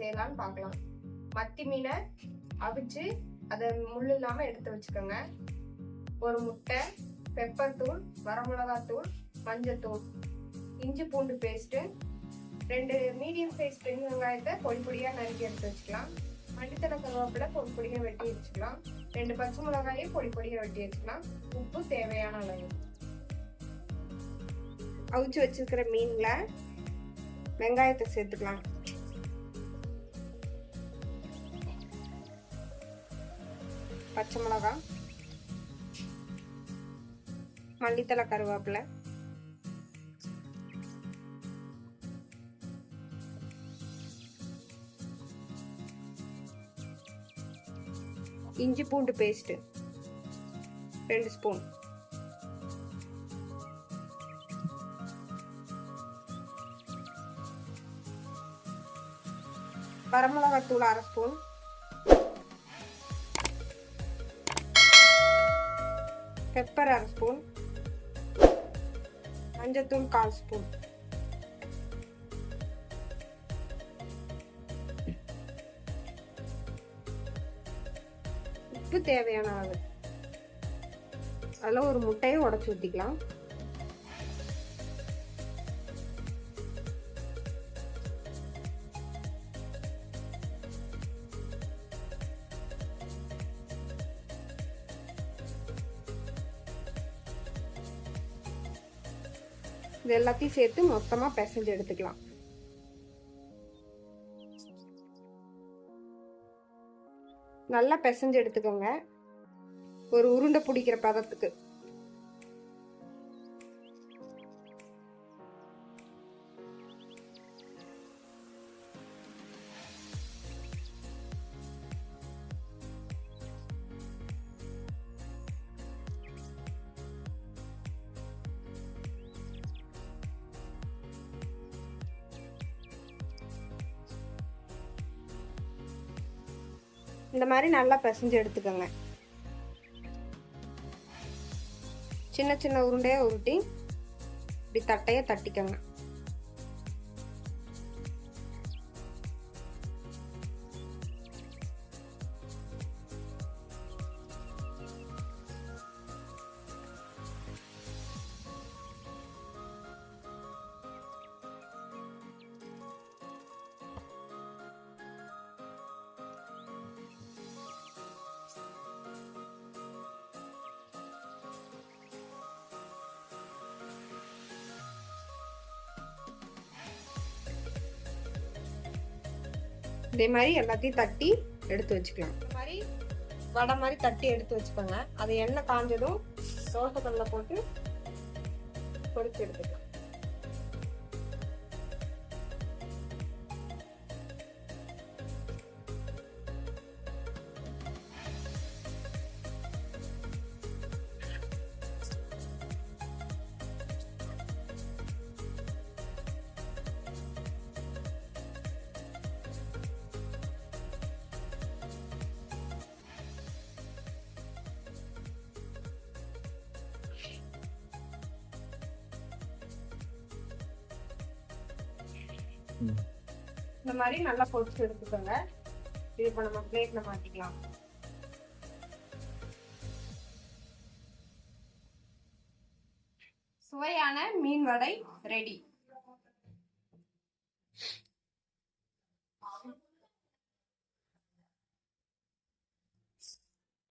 செய்யலாம்னு பார்க்கலாம். மத்தி மீனை அவிச்சு அதை முள் இல்லாமல் எடுத்து வச்சுக்கோங்க. ஒரு முட்டை, பெப்பர் தூள், வரமிளகாத்தூள், மஞ்சத்தூள், இஞ்சி பூண்டு பேஸ்ட்டு, 2 மீடியம் சைஸ் பெரிய வெங்காயத்தை பொடி பொடியாக நறுக்கி எடுத்து வச்சுக்கலாம். மல்லித்தலை கருவேப்பிலை பொடி பொடியாக வெட்டி வச்சுக்கலாம். 2 பச்சை மிளகாயை பொடி பொடியாக வெட்டி வச்சுக்கலாம். உப்பு தேவையான அளவு. அவிச்சு வச்சிருக்கிற மீன்ல வெங்காயத்தை சேர்த்துக்கலாம். பச்சை மிளகாய், மல்லித்தலை கருவேப்பிலை, இஞ்சி பூண்டு பேஸ்ட் 2 ஸ்பூன், வரமிளகாத்தூள் 1/2 ஸ்பூன், பெப்பர் 1/2 ஸ்பூன், மஞ்சத்தூள் 1/4 ஸ்பூன், உப்பு தேவையான அளவு. அதில் ஒரு முட்டையை உடைச்சு ஊற்றிக்கலாம். இது எல்லாத்தையும் சேர்த்து மொத்தமா பிசைஞ்சு எடுத்துக்கலாம். நல்லா பிசைஞ்சு எடுத்துக்கோங்க, ஒரு உருண்டை பிடிக்கிற பதத்துக்கு. இந்த மாதிரி நல்லா பிசைஞ்சு எடுத்துக்கோங்க. சின்ன சின்ன உருண்டையா உருட்டி இப்படி தட்டையை தட்டிக்கோங்க. இதே மாதிரி எல்லாத்தையும் தட்டி எடுத்து வச்சுக்கலாம். இந்த மாதிரி வடை மாதிரி தட்டி எடுத்து வச்சுக்கோங்க. அது எண்ணெய் காஞ்சதும் தோசைக்கல்ல போட்டு பொரிச்சு எடுத்துக்கலாம். இந்த மாதிரி நல்லா பொரிச்சு எடுத்துக்கோங்க. இது இப்போ நம்ம பிளேட்ல மாத்திக்கலாம். சுவையான மீன் வடை ரெடி.